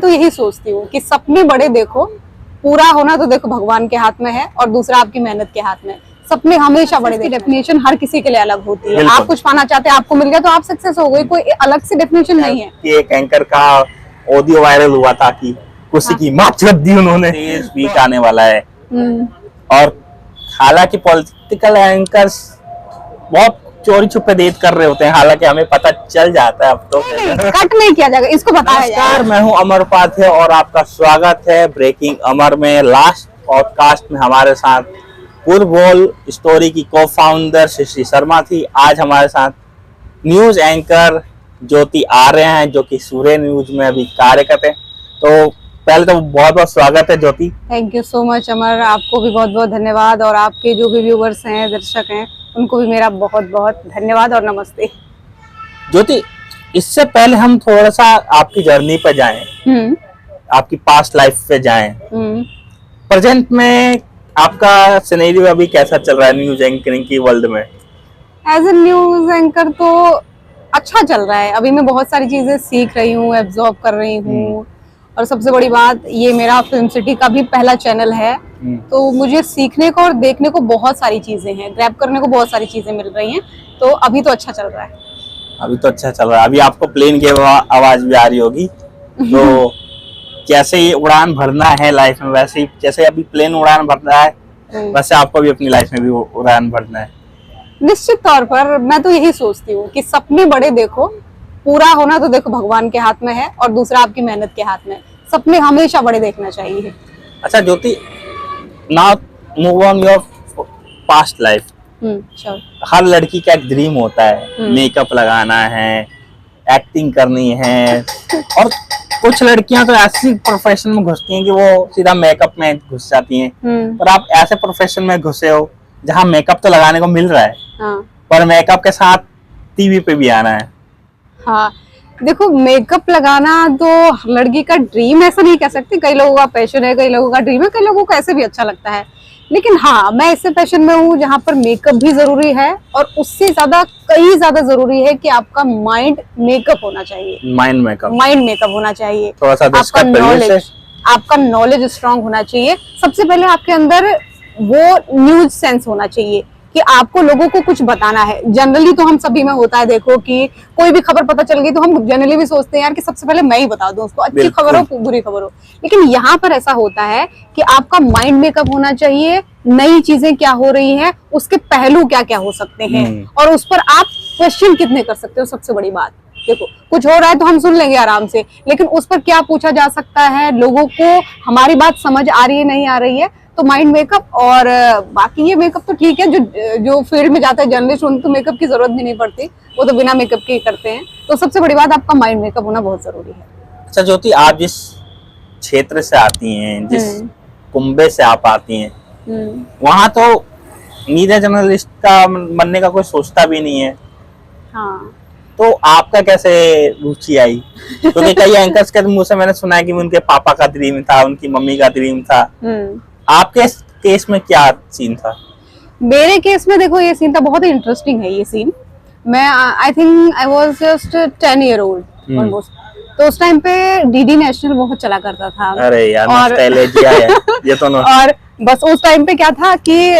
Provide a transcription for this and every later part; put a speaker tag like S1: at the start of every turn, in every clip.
S1: तो यही सोचती हूँ कि सपने बड़े देखो, पूरा होना तो देखो भगवान के हाथ में है और दूसरा आपकी मेहनत के हाथ में। सपने हमेशा बड़े देखो। डेफिनेशन हर किसी के लिए अलग होती है। आप कुछ पाना चाहते हैं, आपको मिल गया तो आप सक्सेस हो गए, कोई अलग से डेफिनेशन नहीं है।
S2: कि एक एंकर का ऑडियो वायरल हुआ था कि कुर्सी की मात रख दी उन्होंने। वीक आने वाला है और हालांकि पॉलिटिकल एंकर्स बहुत चोरी छुपे डेट कर रहे होते हैं, हालांकि हमें पता चल जाता है अब तो।
S1: कट नहीं किया जाएगा, इसको बताया जाएगा।
S2: नमस्कार, मैं हूं अमर उपाध्याय और आपका स्वागत है ब्रेकिंग अमर में। लास्ट पॉडकास्ट में हमारे साथ पूर्व बोल स्टोरी की को फाउंडर श्री शर्मा थी। आज हमारे साथ न्यूज एंकर ज्योति आ रहे हैं, जो कि सूर्य न्यूज में अभी कार्य करते हैं। तो पहले तो बहुत बहुत स्वागत है ज्योति।
S1: थैंक यू सो मच अमर, आपको भी बहुत बहुत धन्यवाद और आपके जो भी व्यूवर्स हैं, दर्शक हैं, उनको भी मेरा बहुत बहुत धन्यवाद और नमस्ते।
S2: ज्योति, इससे पहले हम थोड़ा सा आपकी जर्नी पे जाएं, आपकी पास्ट लाइफ पे जाएं। प्रेजेंट में आपका सिनेरियो अभी कैसा चल रहा है न्यूज एंकरिंग की वर्ल्ड में?
S1: एज ए न्यूज एंकर तो अच्छा चल रहा है। अभी मैं बहुत सारी चीजें सीख रही हूँ, एब्जॉर्ब कर रही हूँ और सबसे बड़ी बात, ये मेरा फिल्म सिटी का भी पहला चैनल है, तो मुझे सीखने को और देखने को बहुत सारी चीजें हैं, ग्रैब करने को बहुत सारी चीजें मिल रही हैं। तो अभी तो अच्छा चल रहा है।
S2: अभी तो अच्छा चल रहा है। अभी आपको प्लेन की आवाज भी आ रही होगी। तो कैसे ये उड़ान भरना है लाइफ में, वैसे ही जैसे अभी प्लेन उड़ान भरना है वैसे आपको भी अपनी लाइफ में भी उड़ान भरना है।
S1: निश्चित तौर पर मैं तो यही सोचती हूँ कि सपने बड़े देखो, पूरा होना तो देखो भगवान के हाथ में है और दूसरा आपकी मेहनत के हाथ में। सपने हमेशा बड़े देखना चाहिए।
S2: अच्छा Jyoti, now move on your past life. हर लड़की का एक ड्रीम होता है, मेकअप लगाना है, एक्टिंग करनी है, और कुछ लड़कियां तो ऐसी प्रोफेशन में घुसती हैं कि वो सीधा मेकअप में घुस जाती हैं। पर आप ऐसे प्रोफेशन में घुसे हो जहां मेकअप तो लगाने को मिल रहा है, पर मेकअप के साथ टीवी पे भी आना है।
S1: हाँ, देखो मेकअप लगाना तो लड़की का ड्रीम ऐसा नहीं कह सकती। कई लोगों का पैशन है, कई लोगों का ड्रीम है, कई लोगों को ऐसे भी अच्छा लगता है। लेकिन हाँ, मैं ऐसे पैशन में हूँ जहाँ पर मेकअप भी जरूरी है और उससे ज्यादा कई ज्यादा जरूरी है कि आपका माइंड मेकअप होना चाहिए। माइंड मेकअप होना चाहिए।
S2: थोड़ा सा
S1: आपका नॉलेज स्ट्रांग होना चाहिए। सबसे पहले आपके अंदर वो न्यूज सेंस होना चाहिए कि आपको लोगों को कुछ बताना है। जनरली तो हम सभी में होता है, देखो कि कोई भी खबर पता चल गई तो हम जनरली भी सोचते हैं यार कि सबसे पहले मैं ही बता दूं उसको, अच्छी खबर हो बुरी खबर हो। लेकिन यहाँ पर ऐसा होता है कि आपका माइंड मेकअप होना चाहिए। नई चीजें क्या हो रही है, उसके पहलू क्या क्या हो सकते हैं और उस पर आप क्वेश्चन कितने कर सकते हो। सबसे बड़ी बात देखो, कुछ हो रहा है तो हम सुन लेंगे आराम से, लेकिन उस पर क्या पूछा जा सकता है, लोगों को हमारी बात समझ आ रही है नहीं आ रही है। तो माइंड मेकअप और बाकी ये मेकअप तो ठीक है, जो फील्ड में जाता है जर्नलिस्ट, उनको तो मेकअप की जरूरत भी नहीं पड़ती, वो तो बिना मेकअप के ही करते हैं। तो सबसे बड़ी बात, आपका माइंड मेकअप होना बहुत जरूरी है।
S2: अच्छा ज्योति, आप जिस क्षेत्र से आती हैं, जिस कुंबे से आप आती हैं, वहाँ तो मीडिया जर्नलिस्ट का बनने का कोई सोचता भी नहीं है।
S1: हाँ,
S2: तो आपका कैसे रुचि आई? क्योंकि कई एंकर्स के मुंह से मैंने सुना है कि उनके पापा का ड्रीम था, उनकी मम्मी का ड्रीम था। आपके केस में क्या सीन था?
S1: मेरे केस में देखो, ये सीन था, बहुत ही इंटरेस्टिंग है ये सीन। मैं I think I was just 10 year old almost. तो उस टाइम पे डीडी नेशनल बहुत चला करता था।
S2: अरे यार, नॉस्टैल्जिया है ये तो।
S1: और बस उस टाइम पे क्या था कि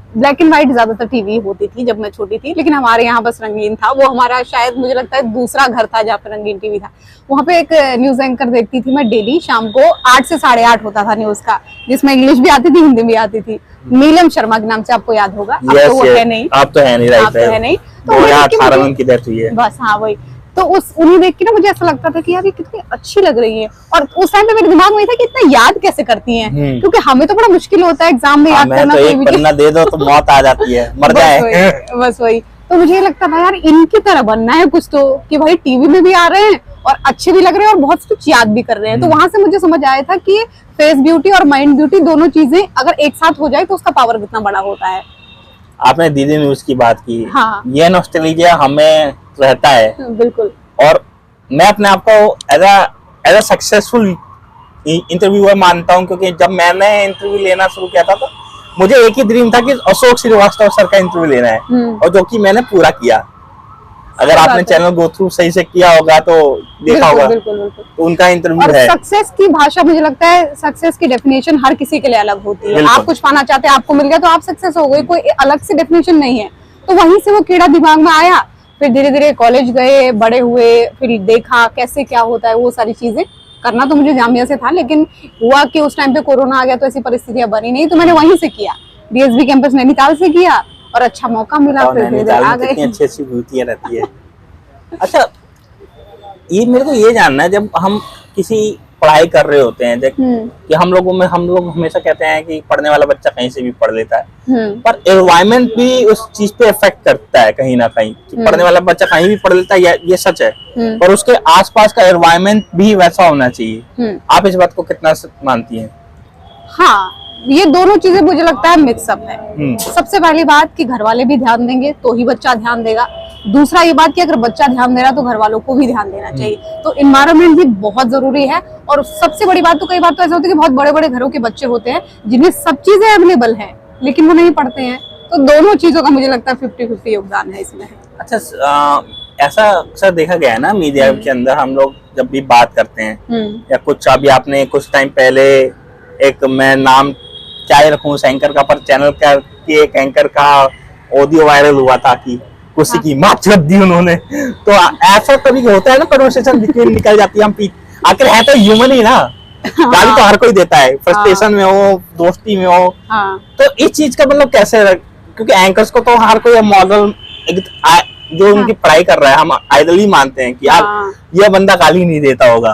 S1: ब्लैक एंड व्हाइट ज्यादातर टीवी होती थी जब मैं छोटी थी, लेकिन हमारे यहाँ बस रंगीन था। वो हमारा शायद मुझे लगता है दूसरा घर था जहाँ पे रंगीन टीवी था। वहाँ पे एक न्यूज एंकर देखती थी मैं डेली शाम को 8 से 8:30 होता था न्यूज का, जिसमें इंग्लिश भी आती थी, हिंदी भी आती थी। नीलम शर्मा के नाम से आपको याद होगा। अब तो वो है नहीं,
S2: आप तो है नहीं, राइट
S1: है नहीं।
S2: तो 2018 में उनकी डेथ हुई है
S1: बस। हाँ वही तो, उन्हें देख के ना मुझे ऐसा लगता था कि यार ये कितनी अच्छी लग रही है। और उस टाइम पे मेरे दिमाग में था कि इतना याद कैसे करती हैं, क्योंकि हमें तो बड़ा मुश्किल होता है एग्जाम में याद करना।
S2: तो एक पन्ना दे दो तो मौत आ जाती है, मर जाए।
S1: बस वही तो मुझे लगता था यार इनकी तरह बनना है कुछ, तो कि भाई टीवी में भी आ रहे हैं और अच्छे भी लग रहे हैं और बहुत कुछ याद भी कर रहे हैं। तो वहां से मुझे समझ आया था कि फेस ब्यूटी और माइंड ब्यूटी दोनों चीजें अगर एक साथ हो जाए तो उसका पावर कितना बड़ा होता है।
S2: आपने डीडी न्यूज की बात की।
S1: हाँ,
S2: ये नॉस्टैल्जिया हमें रहता है
S1: बिल्कुल।
S2: और मैं अपने आप को एज अ सक्सेसफुल इंटरव्यूअर मानता हूँ, क्योंकि जब मैंने इंटरव्यू लेना शुरू किया था तो मुझे एक ही ड्रीम था कि अशोक श्रीवास्तव सर का इंटरव्यू लेना है, और जो कि मैंने पूरा किया। अगर
S1: सही
S2: आपने
S1: बात है।
S2: चैनल गो थ्रू सही से किया होगा तो देखा
S1: बिल्कुल
S2: होगा,
S1: बिल्कुल बिल्कुल।
S2: तो उनका इंटरव्यू
S1: और
S2: है।
S1: सक्सेस की भाषा मुझे लगता है, सक्सेस की डेफिनेशन हर किसी के लिए अलग होती है।
S2: बिल्कुल।
S1: आप कुछ पाना चाहते हैं, आपको मिल गया तो आप सक्सेस हो गए, कोई अलग से डेफिनेशन नहीं है। तो वहीं से वो कीड़ा दिमाग में आया, फिर धीरे धीरे कॉलेज गए, बड़े हुए, फिर देखा कैसे क्या होता है, वो सारी चीजें करना तो मुझे जामिया से था, लेकिन हुआ कि उस टाइम पे कोरोना आ गया तो ऐसी परिस्थितियां बनी नहीं, तो मैंने वहीं से किया, डीएसबी कैंपस नैनीताल से किया और अच्छा मौका मिला,
S2: और
S1: फिर धीरे
S2: नैनीताल
S1: धीरे आ
S2: में कितनी
S1: गए।
S2: अच्छी अच्छी ब्यूटियां रहती है। अच्छा, ये मेरे को ये जानना है, जब हम किसी पढ़ाई कर रहे होते हैं, कि हम लोग हमेशा कहते हैं कि पढ़ने वाला बच्चा कहीं से भी पढ़ लेता है, पर एनवायरनमेंट भी उस चीज पे इफेक्ट करता है कहीं ना कहीं, कि पढ़ने वाला बच्चा कहीं भी पढ़ लेता है, ये सच है, पर उसके आसपास का एनवायरनमेंट भी वैसा होना चाहिए। आप इस बात को कितना मानती हैं?
S1: हाँ, ये दोनों चीजें मुझे लगता है मिक्सअप है। सबसे पहली बात कि घर वाले भी ध्यान देंगे तो ही बच्चा ध्यान देगा। दूसरा ये बात कि अगर बच्चा ध्यान दे रहा है तो घर वालों को भी ध्यान देना चाहिए। तो इन्वायरमेंट भी बहुत जरूरी है। और सबसे बड़ी बात तो, कई बार तो ऐसा होता है कि बहुत बड़े बड़े घरों के बच्चे होते हैं जिन्हें सब चीजें अवेलेबल है लेकिन वो नहीं पढ़ते हैं। तो दोनों चीजों का मुझे लगता है 50-50 योगदान है इसमें।
S2: अच्छा, ऐसा अक्सर देखा गया है ना मीडिया के अंदर, हम लोग जब भी बात करते हैं या कुछ, अभी आपने कुछ टाइम पहले एक, मैं नाम क्या ही रखूं उस एंकर का, पर चैनल का कि एक एंकर का ऑडियो वायरल हुआ था कि कुर्सी की मात रख दी उन्होंने। तो ऐसा कभी होता है ना, कन्वर्सेशन बिटवीन निकल जाती है, हम आखिर है तो ह्यूमन ही ना, गाली तो हर कोई देता है, फ्रस्ट्रेशन में हो, दोस्ती में हो। तो इस चीज का मतलब कैसे, क्योंकि एंकर्स को तो हर कोई मॉडल जो उनकी पढ़ाई कर रहा है, हम आइडल ही मानते हैं कि यार ये बंदा गाली नहीं देता होगा,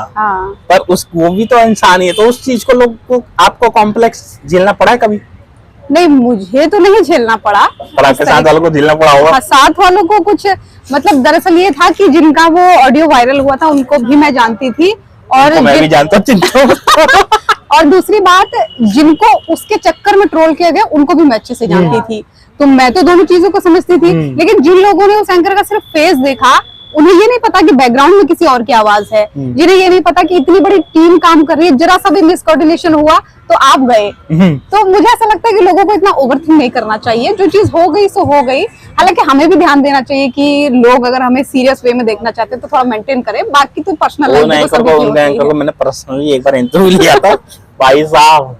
S2: पर वो भी तो इंसान ही है। तो उस चीज को लोग को, आपको कॉम्प्लेक्स झेलना पड़ा है कभी?
S1: नहीं, मुझे तो नहीं झेलना पड़ा,
S2: पर आपके साथ वालों को झेलना पड़ा होगा।
S1: साथ वालों को कुछ, मतलब दरअसल ये था कि जिनका वो ऑडियो वायरल हुआ था उनको भी मैं जानती थी, और
S2: मैं भी जानता हूँ।
S1: और दूसरी बात, जिनको उसके चक्कर में ट्रोल किया गया उनको भी मैं अच्छे से जानती थी। तो मैं तो दोनों चीजों को समझती थी। लेकिन जिन लोगों ने उस एंकर का सिर्फ फेस देखा, उन्हें ये नहीं पता कि बैकग्राउंड में किसी और की आवाज है, जिन्हें ये नहीं पता कि इतनी बड़ी टीम काम कर रही है, जरा सा भी मिसकोऑर्डिनेशन हुआ तो आप गए। तो मुझे ऐसा लगता है कि लोगों को इतना ओवरथिंक नहीं करना चाहिए, जो चीज हो गई सो हो गई। हालांकि हमें भी ध्यान देना चाहिए कि लोग अगर हमें सीरियस वे में देखना चाहते हैं तो थोड़ा मेंटेन करें, बाकी तो पर्सनल लाइफ
S2: को मैंने पर्सनली एक बार इंटरव्यू लिया था, भाई साहब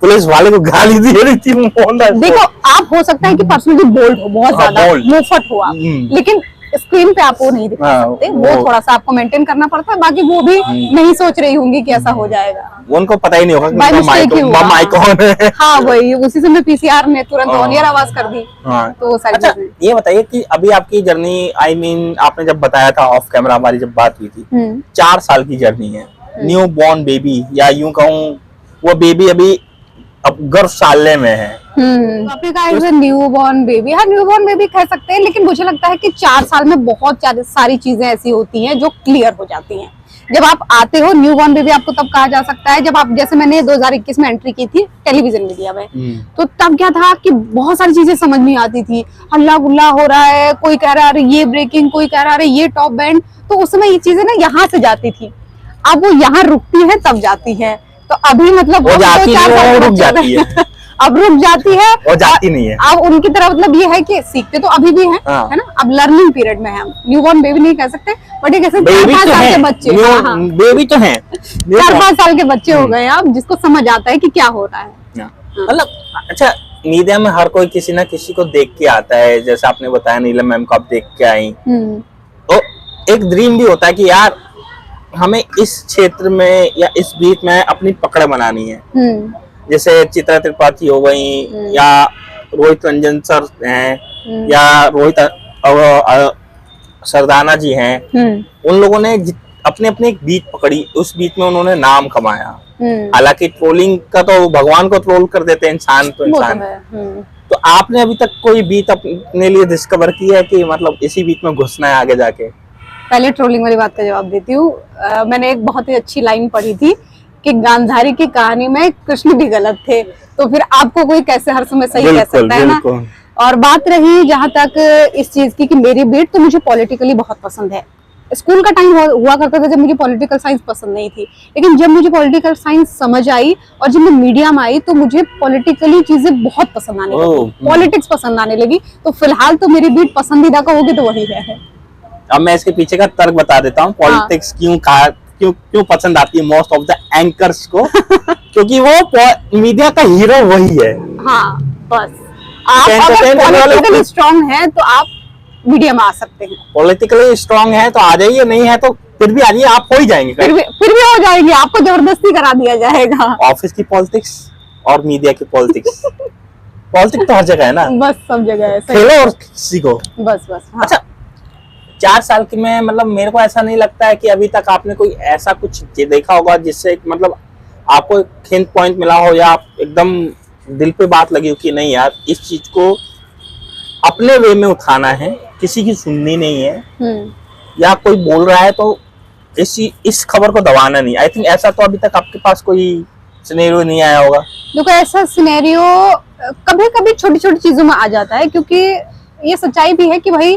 S2: पुलिस वाले को गाली दे रही थी।
S1: देखो, आप हो सकता है कि पर्सनली बोल्ड हो, बहुत ज्यादा मुंहफट हो आप, लेकिन स्क्रीन पे आप वो नहीं दिखा सकते। वो थोड़ा सा आपको मेंटेन करना पड़ता है। बाकी वो भी नहीं सोच रही होंगी कि ऐसा हो जाएगा,
S2: उनको पता ही नहीं होगा
S1: कि हाँ वही, उसी से मैं पीसीआर ने तुरंत ऑनियर आवाज कर दी। तो वो सारी चीजें।
S2: ये बताइए कि अभी आपकी जर्नी, आई मीन आपने जब बताया था ऑफ कैमरा, हमारी जब बात हुई थी, 4 साल की जर्नी है, न्यू बॉर्न बेबी, या यूं कहूँ वो बेबी अभी अब गर्भशाला में है।
S1: आपने कहा न्यू बॉर्न बेबी, हाँ न्यू बॉर्न बेबी कह सकते हैं, लेकिन मुझे लगता है कि 4 साल में बहुत सारी चीजें ऐसी होती हैं जो क्लियर हो जाती हैं। जब आप आते हो, न्यू बॉर्न बेबी आपको तब कहा जा सकता है जब आप, जैसे मैंने 2021 में एंट्री की थी टेलीविजन मीडिया में, तो तब क्या था कि बहुत सारी चीजें समझ नहीं आती थी, हल्ला गुल्ला हो रहा है, कोई कह रहा है ये ब्रेकिंग, कोई कह रहा है ये टॉप बैंड। तो उस समय ये चीजें ना यहाँ से जाती थी, अब वो यहाँ रुकती है तब जाती है। तो अभी मतलब
S2: वो जाती है, रुक जाती है।
S1: अब रुक जाती है
S2: और जाती नहीं है।
S1: अब उनकी तरह मतलब ये है कि सीखते तो अभी भी हैं, है ना, अब लर्निंग पीरियड में है। हम न्यूबॉर्न बेबी नहीं कह सकते, बट ये कह सकते 4-5 साल के बच्चे,
S2: बेबी तो हैं,
S1: 4-5 साल के बच्चे हो गए अब, जिसको समझ आता है कि क्या हो रहा है।
S2: मतलब अच्छा, मीडिया में हर कोई किसी ना किसी को देख के आता है, जैसे आपने बताया नीलम मैम को आप देख के आई, तो एक ड्रीम भी होता है कि यार हमें इस क्षेत्र में या इस बीच में अपनी पकड़ बनानी है। जैसे चित्रा त्रिपाठी हो गई, या रोहित रंजन सर हैं, या रोहित सरदाना जी हैं, उन लोगों ने अपने अपने एक बीट पकड़ी, उस बीच में उन्होंने नाम कमाया। हालांकि ट्रोलिंग का तो भगवान को ट्रोल कर देते हैं, इंसान तो इंसान। तो आपने अभी तक कोई बीट अपने लिए डिस्कवर की है कि मतलब इसी बीच में घुसना है आगे जाके?
S1: पहले ट्रोलिंग वाली बात का जवाब देती हूँ। मैंने एक बहुत ही अच्छी लाइन पढ़ी थी कि गांधारी की कहानी में कृष्ण भी गलत थे, तो फिर आपको कोई कैसे हर समय सही कह सकता है ना। और बात रही जहां तक इस चीज की कि मेरी बीट, तो मुझे पॉलिटिकली बहुत पसंद है। स्कूल का टाइम हुआ करता था जब मुझे पॉलिटिकल साइंस पसंद नहीं थी, लेकिन जब मुझे पॉलिटिकल साइंस समझ आई और जब मैं मीडिया में आई तो मुझे पॉलिटिकली चीजें बहुत पसंद आने लगी, पॉलिटिक्स पसंद आने लगी। तो फिलहाल तो मेरी बीट पसंदीदा का होगी तो वही है।
S2: अब मैं इसके पीछे का तर्क बता देता हूँ, पॉलिटिक्स क्यों पसंद आती है मोस्ट ऑफ द एंकर्स को। क्योंकि वो मीडिया का हीरो वही है।
S1: हाँ बस, आप अगर पॉलिटिकली स्ट्रांग हैं तो आप मीडिया में आ सकते हैं।
S2: पॉलिटिकली स्ट्रांग है तो आ जाइए, नहीं है तो फिर भी आ जाइए, आप हो ही जाएंगे।
S1: फिर भी हो जाएंगे, आपको जबरदस्ती करा दिया जाएगा।
S2: ऑफिस की पॉलिटिक्स और मीडिया की पॉलिटिक्स पॉलिटिक्स तो हर जगह है ना,
S1: बस सब जगह है,
S2: खेलो और किसी को।
S1: बस हाँ।
S2: अच्छा, 4 साल की में मतलब मेरे को ऐसा नहीं लगता है कि अभी तक आपने कोई ऐसा कुछ देखा होगा जिससे मतलब आपको एक हिंट पॉइंट मिला हो, या आप एकदम दिल पे बात लगी हो कि नहीं यार इस चीज को अपने वे में उठाना है, किसी की सुननी नहीं है, या कोई बोल रहा है तो इस खबर को दबाना नहीं। आई थिंक ऐसा तो अभी तक आपके पास कोई सिनेरियो नहीं आया होगा।
S1: देखो ऐसा सिनेरियो कभी कभी छोटी छोटी चीजों में आ जाता है, क्योंकि ये सच्चाई भी है कि भाई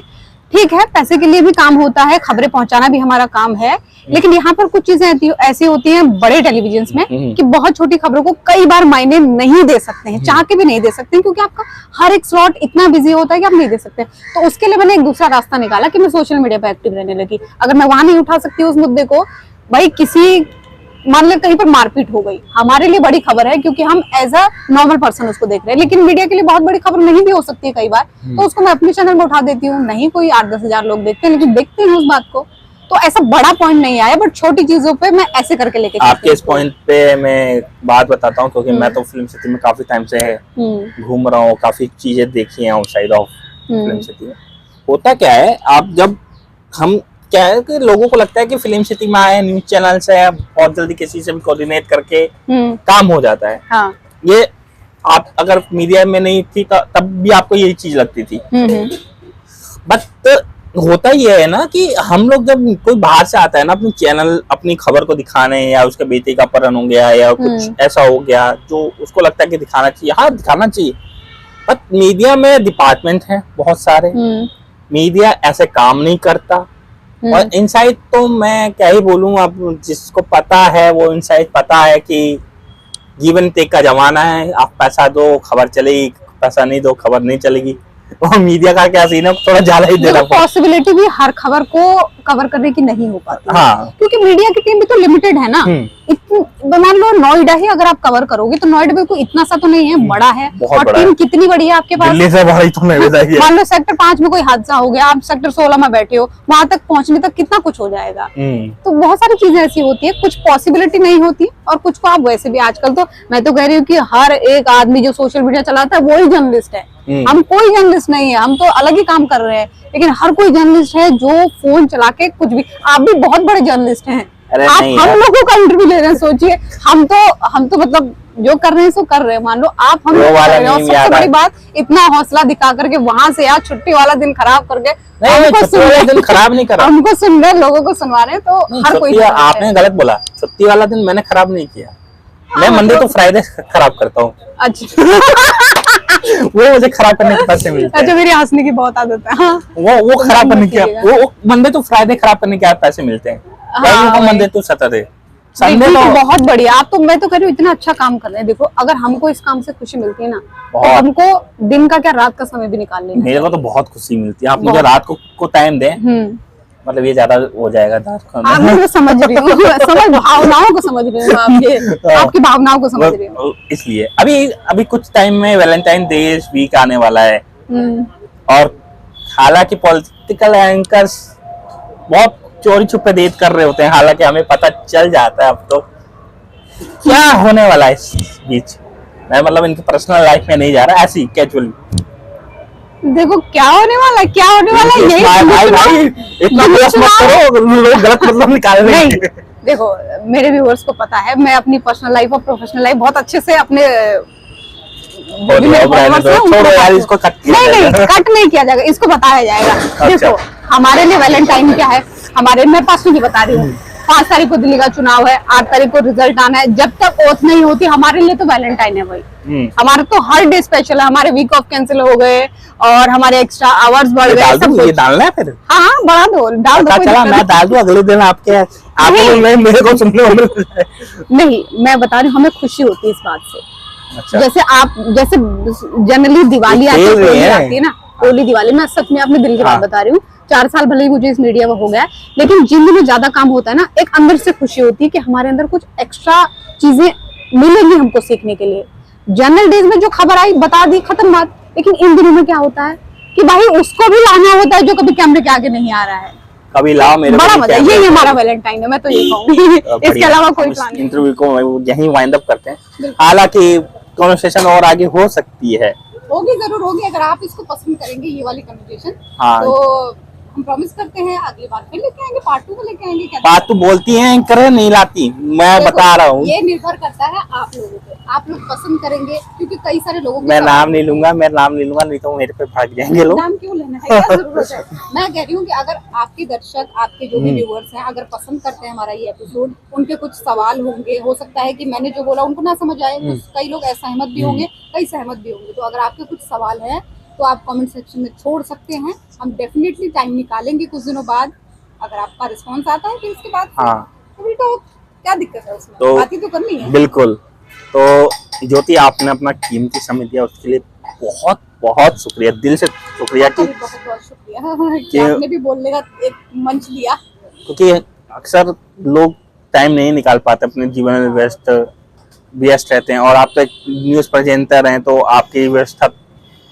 S1: ठीक है, पैसे के लिए भी काम होता है, खबरें पहुंचाना भी हमारा काम है, लेकिन यहाँ पर कुछ चीजें ऐसी होती हैं बड़े टेलीविजन में कि बहुत छोटी खबरों को कई बार मायने नहीं दे सकते हैं, चाह के भी नहीं दे सकते हैं, क्योंकि आपका हर एक स्लॉट इतना बिजी होता है कि आप नहीं दे सकते। तो उसके लिए मैंने एक दूसरा रास्ता निकाला कि मैं सोशल मीडिया पर एक्टिव रहने लगी। अगर मैं वहां नहीं उठा सकती उस मुद्दे को, भाई किसी मान लो कहीं पर मारपीट हो गई, हमारे लिए बड़ी खबर है क्योंकि हम एज अ नॉर्मल पर्सन उसको देख रहे हैं, लेकिन मीडिया के लिए बहुत बड़ी खबर नहीं भी हो सकती है कई बार, तो उसको मैं अपने चैनल में उठा देती हूँ। नहीं कोई 8-10 हजार लोग देखते हैं, लेकिन देखते हैं उस बात को। तो ऐसा बड़ा पॉइंट नहीं आया, बट छोटी चीजों पे मैं ऐसे करके लेके
S2: आपके इस पॉइंट पे मैं बात बताता हूँ, क्योंकि मैं तो फिल्म सिटी में काफी टाइम से घूम रहा हूँ, काफी चीजें देखी हैं आउटसाइड ऑफ फिल्म सिटी। होता क्या है, आप जब हम क्या है कि लोगों को लगता है कि फिल्म सिटी में आए, न्यूज चैनल से बहुत जल्दी किसी से भी कोऑर्डिनेट करके काम हो जाता है।
S1: हाँ।
S2: ये आप अगर मीडिया में नहीं थी तब भी आपको यही चीज लगती थी। बट होता ये है ना कि हम लोग जब कोई बाहर से आता है ना अपनी चैनल अपनी खबर को दिखाने, या उसके बेटे का अपहरण हो गया या कुछ ऐसा हो गया जो उसको लगता है कि दिखाना चाहिए, हाँ दिखाना चाहिए, बट मीडिया में डिपार्टमेंट है बहुत सारे, मीडिया ऐसे काम नहीं करता। और इनसाइट तो मैं क्या ही बोलूं, अब जिसको पता है वो इनसाइट पता है कि गिव एंड टेक का जमाना है, आप पैसा दो खबर चलेगी, पैसा नहीं दो खबर नहीं चलेगी। और मीडिया का क्या सीन है, थोड़ा ज्यादा ही देना
S1: पॉसिबिलिटी भी हर खबर को कवर करने की नहीं हो पाती।
S2: हाँ।
S1: क्योंकि मीडिया की टीम भी तो लिमिटेड है ना। मान लो नोएडा ही अगर आप कवर करोगे तो नोएडा में कोई इतना सा तो नहीं है, बड़ा है, और टीम कितनी बड़ी है आपके पास,
S2: दिल्ली से बड़ी तो नहीं बताइए।
S1: मान लो सेक्टर 5 में कोई हादसा हो गया, आप सेक्टर 16 में बैठे हो, वहां तक पहुंचने तक कितना कुछ हो जाएगा। तो बहुत सारी चीजें ऐसी होती है, कुछ पॉसिबिलिटी नहीं होती और कुछ को आप वैसे भी आजकल तो मैं तो कह रही हूँ कि हर एक आदमी जो सोशल मीडिया चलाता है वो ही जर्नलिस्ट है। हम कोई जर्नलिस्ट नहीं है, हम तो अलग ही काम कर रहे हैं, लेकिन हर कोई जर्नलिस्ट है जो फोन चला के कुछ भी। आप भी बहुत बड़े जर्नलिस्ट हैं, आप हम लोगों का इंटरव्यू ले रहे हैं। सोचिए हम तो मतलब जो कर रहे हैं सो कर रहे हैं, मान लो आप हम लोग कर रहे हो। सबसे बड़ी बात इतना हौसला दिखा करके वहां से यार छुट्टी वाला दिन खराब करके
S2: दिन खराब नहीं करा,
S1: हमको सुन रहे लोगों को सुनवा रहे, तो हर कोई।
S2: आपने गलत बोला, छुट्टी वाला दिन मैंने खराब नहीं किया, मैं मंडे तो फ्राइडे खराब करता हूँ।
S1: अच्छा
S2: वो मुझे खराब करने के पैसे मिलते हैं।
S1: अच्छा, मेरी हंसने की बहुत आदत है। हाँ।
S2: वो खराब करने के, वो मंडे तो फ्राइडे खराब करने के पैसे मिलते हैं। मंडे तो सैटरडे संडे तो
S1: बहुत बढ़िया। आप तो मैं तो कह रही हूँ इतना अच्छा काम कर रहे हैं। देखो अगर हमको इस काम से खुशी मिलती है ना, तो हमको दिन का क्या रात का समय भी निकाल लेना।
S2: मेरे को तो बहुत खुशी मिलती है, आप मुझे रात को टाइम दें, मतलब ये ज्यादा हो जाएगा।
S1: मैं समझ रही हूँ, भावनाओं को समझ रही हूँ, आपकी भावनाओं को समझ रही हूँ।
S2: इसलिए अभी कुछ टाइम में वैलेंटाइन डे वीक आने वाला है, और हालांकि पॉलिटिकल एंकर्स बहुत चोरी छुपे डेट कर रहे होते हैं, हालांकि हमें पता चल जाता है अब तो क्या होने वाला है इस बीच। मैं मतलब इनकी पर्सनल लाइफ में नहीं जा रहा, ऐसी कैजुअली।
S1: देखो क्या होने वाला है, क्या होने वाला है,
S2: यही इतना मत करो, लोग गलत मतलब निकाल रहे हैं।
S1: देखो मेरे व्यूअर्स को पता है, मैं अपनी पर्सनल लाइफ और प्रोफेशनल लाइफ बहुत अच्छे से अपने
S2: इसको
S1: नहीं कट नहीं किया जाएगा, इसको बताया जाएगा। देखो हमारे लिए वैलेंटाइन क्या है, हमारे मैं पर्सनली बता रही हूँ, 5 तारीख को दिल्ली का चुनाव है, 8 तारीख को रिजल्ट आना है, जब तक ओथ नहीं होती हमारे लिए तो वैलेंटाइन है भाई। हमारे तो हर डे स्पेशल है, हमारे वीक ऑफ कैंसिल हो गए और हमारे एक्स्ट्रा आवर्स बढ़ गए, सब
S2: ये डालना है फिर।
S1: हाँ बढ़ा दो, डाल दो,
S2: मैं डाल दूं अगले दिन आपके मेरे को सुनने
S1: नहीं, मैं बता रही हूँ हमें खुशी होती है इस बात से। अच्छा। जैसे जनरली दिवाली आती है ना, होली दिवाली, मैं सच में अपने दिल की बात बता रही हूँ, 4 साल भले ही मुझे इस मीडिया में हो गया है, लेकिन जिन दिनों ज्यादा काम होता है ना, एक अंदर से खुशी होती है कि हमारे अंदर कुछ एक्स्ट्रा चीजें मिलेंगी हमको सीखने के लिए। जनरल डेज में जो खबर आई बता दी, खत्म बात। लेकिन इन दिनों में क्या होता है कि भाई उसको भी लाना होता है जो कभी कैमरे के आगे नहीं आ रहा है।
S2: कभी लाओ मेरे
S1: बड़ा
S2: को
S1: मजा, यही हमारा वैलेंटाइन है, मैं तो ये कहूंगी। इसके अलावा कोई प्लान नहीं।
S2: इंटरव्यू को यहीं वाइंड अप करते हैं। हालांकि कॉन्वर्सेशन और आगे हो सकती है,
S1: होगी, जरूर होगी, अगर आप इसको पसंद करेंगे ये वाली कन्वर्सेशन।
S2: हाँ।
S1: तो हम प्रॉमिस करते हैं अगली बार फिर लेके आएंगे, पार्ट 2 में लेके आएंगे। क्या
S2: बात तो बोलती है एंकर नहीं लाती, मैं
S1: देखो,
S2: बता रहा हूँ।
S1: ये निर्भर करता है आप लोगों पे, आप लोग पसंद करेंगे, क्योंकि कई सारे लोगों के
S2: मैं
S1: सवाल-
S2: नाम नहीं लूंगा, मैं नाम नहीं लूंगा, नहीं तो मेरे पे भाग जाएंगे लोग।
S1: नाम क्यों लेना है, क्या जरूरत है। मैं कह रही हूँ कि अगर आपके दर्शक, आपके जो भी व्यूअर्स हैं, अगर पसंद करते हैं हमारा ये एपिसोड, उनके कुछ सवाल होंगे, हो सकता है कि मैंने जो बोला उनको ना समझ आए, कुछ कई लोग असहमत भी होंगे, कई सहमत भी होंगे। तो अगर आपके कुछ सवाल हैं तो आप कमेंट सेक्शन में छोड़ सकते हैं, हम डेफिनेटली टाइम निकालेंगे कुछ दिनों बाद। अगर आपका रिस्पॉन्स आता है फिर इसके बाद
S2: हाँ।
S1: तो क्या दिक्कत है उसमें,
S2: तो
S1: बात ही तो करनी है।
S2: बिल्कुल। तो ज्योति, आपने अपना कीमती समय दिया, उसके लिए बहुत बहुत शुक्रिया, दिल से शुक्रिया।
S1: आपका
S2: कि
S1: भी बहुत बहुत शुक्रिया कि आपने भी बोलने का एक मंच दिया।
S2: क्योंकि अक्सर लोग टाइम नहीं निकाल पाते, अपने जीवन में व्यस्त रहते हैं, और आप तो एक न्यूज प्रेजेंटर हैं, तो आपकी व्यवस्था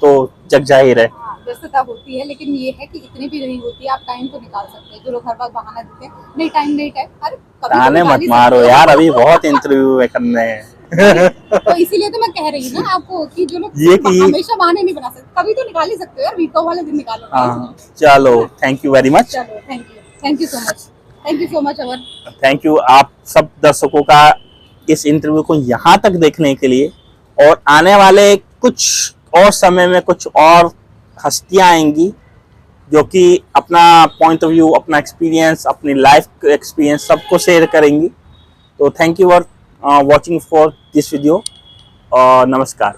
S2: तो जग जाहिर है।
S1: हाँ, व्यस्तता होती है, लेकिन ये है कि इतनी भी नहीं होती है, आप टाइम तो निकाल सकते हैं। जो लोग हर बार बहाना देते हैं, नहीं टाइम, अरे कभी तो
S2: ताने
S1: निकाल
S2: मत
S1: ही
S2: मारो
S1: सकते हो।
S2: यार, अभी बहुत इंटरव्यू करने हैं।
S1: तो इसीलिए तो मैं कह रही हूँ ना आपको कि जो लोग
S2: ये कि-
S1: हमेशा बहाने नहीं बना सकते, कभी तो निकाल ही सकते हो यार, वीको वाले दिन निकालो।
S2: हाँ, चलो, थैंक यू वेरी मच।
S1: चलो, thank you so much, thank you so much Amar.
S2: Thank you आप सब दर्शकों का इस इंटरव्यू को यहाँ तक देखने के लिए। और आने वाले कुछ और समय में कुछ और हस्तियां आएंगी जो कि अपना पॉइंट ऑफ व्यू, अपना एक्सपीरियंस, अपनी लाइफ एक्सपीरियंस सबको शेयर करेंगी। तो thank you for watching for this video और नमस्कार।